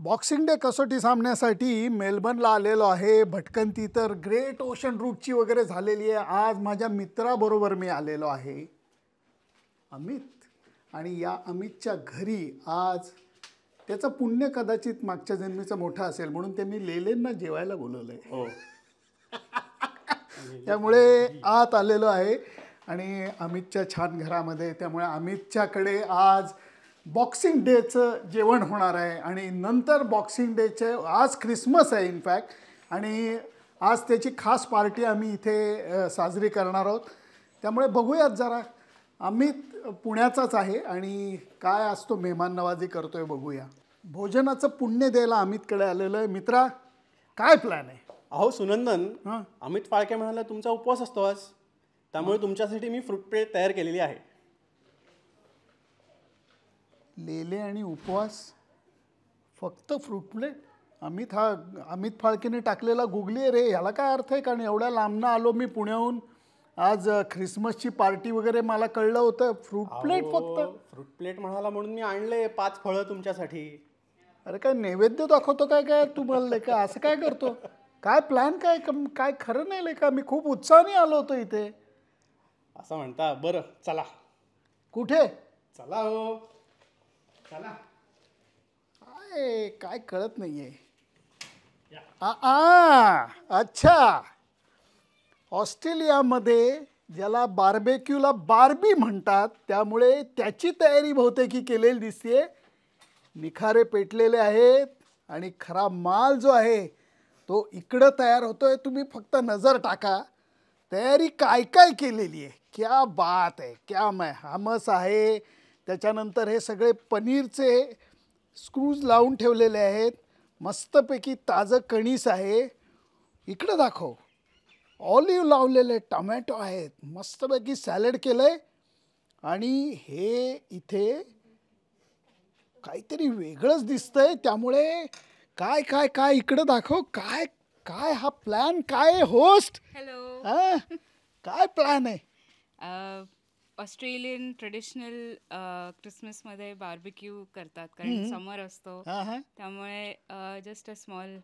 Boxing day कसोटी सामन्यासाठी मेलबर्नला आलेलो आहे. भटकंती तर ग्रेट ओशन रूटची वगैरे झालेली आहे. आज माझ्या मित्राबरोबर मी आलेलो आहे, अमित. आणि या अमितच्या घरी आज त्याचं पुण्य कदाचित मागच्या जन्मीचं मोठं असेल म्हणून त्यांनी लेलेंना जेवायला बोलवलं आहे. हो. त्यामुळे आत आलेलो आहे आणि अमितच्या छान घरामध्ये. त्यामुळे अमितच्याकडे आज बॉक्सिंग डेचं जेवण होणार आहे आणि नंतर बॉक्सिंग डेचे आज ख्रिसमस आहे इनफॅक्ट, आणि आज त्याची खास पार्टी आम्ही इथे साजरी करणार आहोत. त्यामुळे बघूयात जरा. अमित पुण्याचाच आहे आणि काय आज तो मेहमान नवाजी करतोय बघूया. भोजनाचं पुण्य द्यायला अमितकडे आलेलं आहे. मित्रा, काय प्लॅन आहे? अहो सुनंदन, हां, अमित फाळके म्हणाला तुमचा उपवास असतो आज, त्यामुळे तुमच्यासाठी मी फ्रूट प्लेट तयार केलेली आहे. लेले आणि उपवास, फक्त फ्रूट प्लेट? अमित फाळकेने टाकलेला गुगली आहे रे. ह्याला काय अर्थ आहे? कारण एवढ्या लांबनं आलो मी पुण्याहून. आज ख्रिसमसची पार्टी वगैरे मला कळलं होतं. फ्रूट प्लेट फक्त? फ्रूट प्लेट म्हणाला म्हणून मी आणले 5 फळं तुमच्यासाठी. अरे काय नैवेद्य दाखवतो काय काय तू मला का? असं काय करतो? काय प्लॅन काय? काय खरं नाही का? मी खूप उत्साहाने आलो होतो इथे. असं म्हणता? बरं चला. कुठे? चला हो, चला. काय कळत नाहीये. अच्छा, ऑस्ट्रेलियामध्ये ज्याला बार्बेक्यूला बार्बी म्हणतात, त्यामुळे त्याची तयारी बहुतेक केलेली दिसते. निखारे पेटलेले आहेत आणि खरा माल जो आहे तो इकडं तयार होतोय. तुम्ही फक्त नजर टाका, तयारी काय काय केलेली आहे. क्या बात आहे, क्या हमस आहे. त्याच्यानंतर हे सगळे पनीरचे स्क्रूज लावून ठेवलेले आहेत. मस्तपैकी ताजं कणीस आहे. इकडं दाखव, ऑलिव्ह लावलेले, टमॅटो आहेत, मस्तपैकी सॅलड केलं आहे. आणि हे इथे काहीतरी वेगळंच दिसतंय. त्यामुळे काय काय काय इकडं दाखव. काय काय हा प्लॅन काय? Host, hello. काय प्लॅन आहे? ऑस्ट्रेलियन ट्रेडिशनल क्रिसमसमध्ये बार्बिक्यू करतात कारण समर असतो. त्यामुळे just a small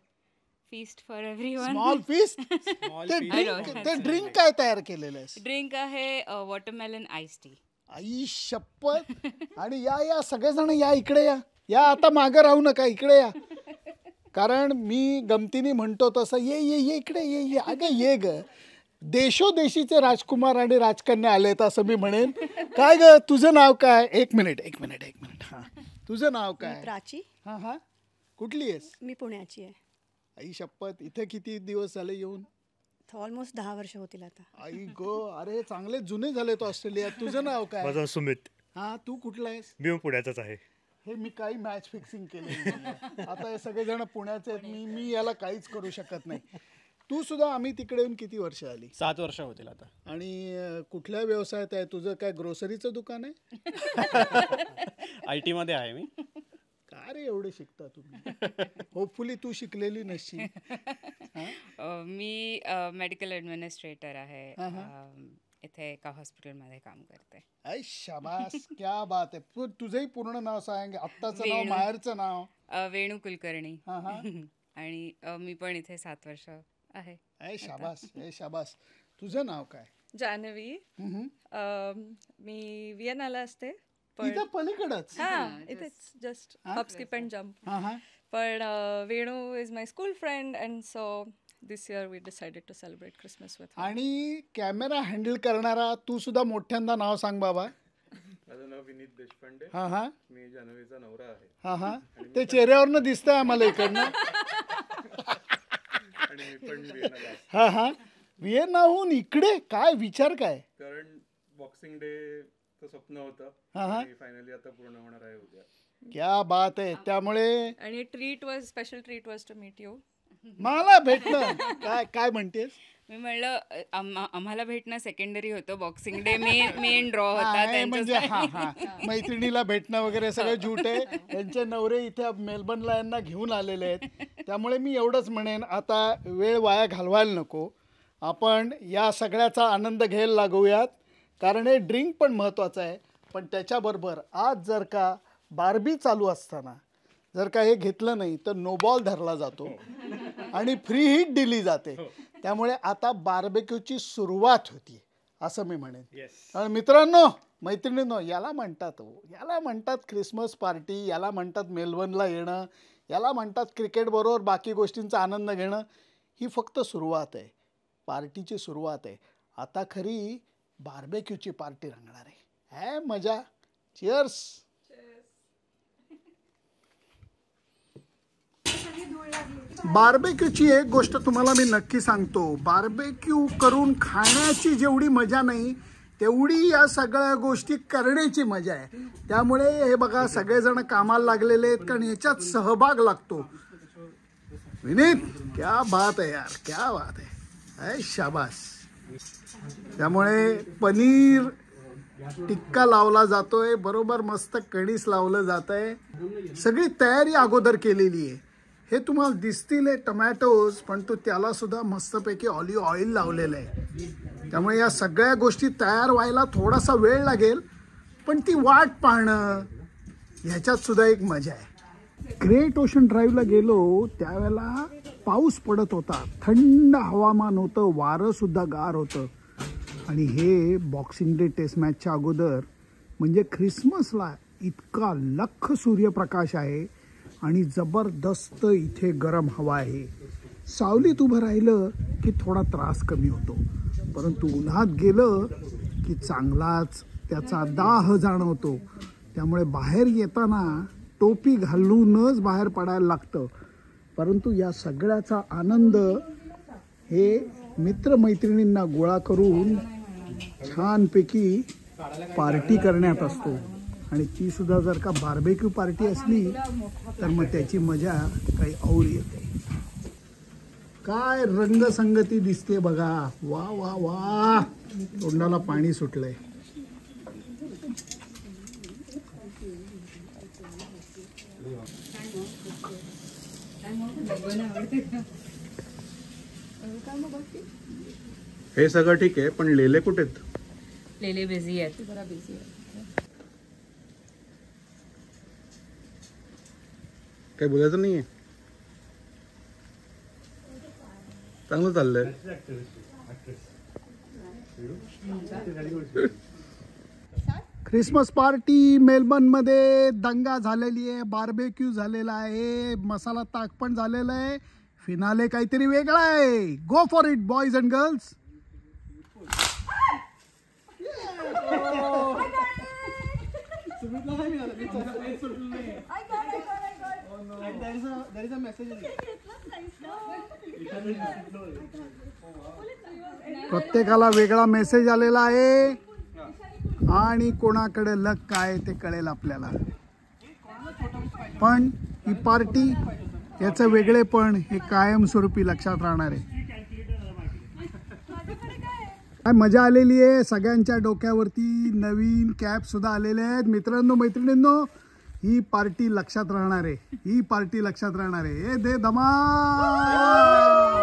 feast for everyone. Small feast? ते ड्रिंक काय तयार केलेलं आहे? ड्रिंक आहे वॉटरमेलन आईस टी. आई शपथ. आणि या सगळेजण या, इकडे या. आता मागं राहू नका, इकडे या. कारण मी गमतीने म्हणतो तसं ये इकडे ये. अगं ये ग, देशोदेशीचे राजकुमार आणि राजकन्या आलेत असं मी म्हणेन. काय ग, तुझं नाव काय? एक मिनिट. हां, तुझं नाव काय? प्राची. हां, कुठली आहेस? मी पुण्याची आहे. आई शपथ. इथे किती दिवस झाले येऊन? ऑलमोस्ट 10 वर्ष होतील आता. आई गो, अरे चांगले जुने झाले तो ऑस्ट्रेलियात. तुझं नाव काय? माझं सुमित. हां, तू कुठला आहेस? मी पुण्याचाच आहे. हे मी काही मॅच फिक्सिंग केलेली नाही. आता हे सगळेजण पुण्याचे आहेत. मी याला काहीच करू शकत नाही. तू सुद्धा आम्ही तिकडे येऊन किती वर्ष आली? 7 वर्ष होतील आता. आणि कुठल्या व्यवसायात आहे? तुझं काय ग्रोसरीचं दुकान आहे? IT मध्ये आहे मी. का रे एवढे शिकता तुम्ही? होपफुली तू शिकलेली नसशील. मी मेडिकल ॲडमिनिस्ट्रेटर आहे. इथे एका हॉस्पिटलमध्ये काम करते. ऐ शाबास, क्या बात आहे. तुझंही पूर्ण नाव सांग. आत्ताचं नाव, माहेरचं नाव? वेणू कुलकर्णी. आणि मी पण इथे 7 वर्ष आहे. ऐ शाबास. तुझं नाव काय? जान्हवी. मी विएनाला असते. इथं पलीकडच? इथेच just hop skip and jump. पण Venu is my school friend and so this year we decided to celebrate Christmas with. आणि कॅमेरा हँडल करणारा तू सुद्धा मोठ्यांदा नाव सांग बाबा. माझं नाव विनीत देशपांडे. मी जान्हवीचा नवरा आहे. ते चेहऱ्यावरनं दिसतंय आम्हाला इकडनं. आणि मी पण विएनाला. विएनाहून इकडे काय विचार काय? कारण बॉक्सिंग डे स्वप्न होतं आणि फायनली आता पूर्ण होणार आहे उद्या. क्या बात आहे. त्यामुळे आणि special treat was to meet you. मला भेटणं. काय म्हणतेस? मी म्हणलं आम्हाला भेटणं सेकंडरी होतं. बॉक्सिंग डे मेन ड्रॉ होता. म्हणजे मैत्रिणीला भेटणं वगैरे सगळं झूट आहे. यांचे नवरे इथे मेलबर्नला यांना घेऊन आलेले आहेत. त्यामुळे मी एवढंच म्हणेन, आता वेळ वाया घालवायला नको. आपण या सगळ्याचा आनंद घ्यायला लागूयात. कारण हे ड्रिंक पण महत्त्वाचं आहे. पण त्याच्याबरोबर आज जर का बार्बी चालू असताना जर का हे घेतलं नाही तर नो बॉल धरला जातो आणि फ्री हिट दिली जाते. त्यामुळे आता बार्बेक्यूची सुरुवात होती असं मी म्हणेन. कारण मित्रांनो, मैत्रिणींनो, याला म्हणतात ख्रिसमस पार्टी, याला म्हणतात मेलबर्नला येणं, याला म्हणतात क्रिकेटबरोबर बाकी गोष्टींचा आनंद घेणं. ही फक्त सुरुवात आहे, पार्टीची सुरुवात आहे. आता खरी बार्बेक्यूची पार्टी रंगणार आहे. मजा. चिअर्स. बार्बेक्यूची एक गोष्ट तुम्हाला मी नक्की सांगतो, बार्बेक्यू करून खाण्याची जेवढी मजा नाही तेवढी या सगळ्या गोष्टी करण्याची मजा आहे. त्यामुळे हे बघा, सगळेजण कामाला लागलेले आहेत कारण याच्यात सहभाग लागतो. विनीत, क्या बात आहे यार, क्या बात आहे, शाबास. त्यामुळे पनीर टिक्का लावला जातोय, बरोबर मस्त कणीस लावलं जात आहे. सगळी तयारी अगोदर केलेली आहे. हे तुम्हाला दिसतील हे टोमॅटोज, पण तो त्याला सुद्धा मस्तपैकी ऑलिव्ह ऑइल लावलेलं आहे. त्यामुळे या सगळ्या गोष्टी तयार व्हायला थोडासा वेळ लागेल, पण ती वाट पाहणं ह्याच्यात सुद्धा एक मजा आहे. ग्रेट ओशन ड्राईव्हला गेलो त्यावेळेला पाऊस पडत होता, थंड हवामान होतं, वारं सुद्धा गार होतं. आणि हे बॉक्सिंग डे टेस्ट मॅचच्या अगोदर म्हणजे ख्रिसमसला इतका लख सूर्यप्रकाश आहे आणि जबरदस्त इथे गरम हवा आहे. सावलीत उभं राहिलं की थोडा त्रास कमी होतो, परंतु उन्हात गेलं की चांगलाच त्याचा दाह जाणवतो. त्यामुळे बाहेर येताना टोपी घालूनच बाहेर पडायला लागतं. परंतु या सगळ्याचा आनंद हे मित्रमैत्रिणींना गोळा करून छानपैकी पार्टी करण्यात असतो. आणि ती सुद्धा जर का बार्बेक्यू पार्टी असली तर मग त्याची मजा काही और येते. काय रंगसंगती दिसते बघा, वा वा वा, तोंडाला पाणी सुटलंय. हे सगळं ठीक आहे, पण लेले कुठे आहेत? लेले बिझी आहेत, जरा बिझी आहेत. काय बोलायचं नाहीये? चांगलं चाललंय. ख्रिसमस पार्टी मेलबर्नमध्ये दंगा झालेली आहे, बार्बेक्यू झालेला आहे, मसाला ताक पण झालेला आहे. फिनाले काहीतरी वेगळा आहे. Go for it boys and girls. प्रत्येकाला वेगळा मेसेज आलेला आहे आणि कोणाकडे लक काय ते कळेल आपल्याला. पण ही पार्टी, याचं वेगळेपण हे कायमस्वरूपी लक्षात राहणार आहे. काय मजा आलेली आहे. सगळ्यांच्या डोक्यावरती नवीन कॅप सुद्धा आलेले आहेत. मित्रांनो, मैत्रिणींनो, ही पार्टी लक्षात राहणार आहे, ही पार्टी लक्षात राहणार आहे. हे दे धमाल.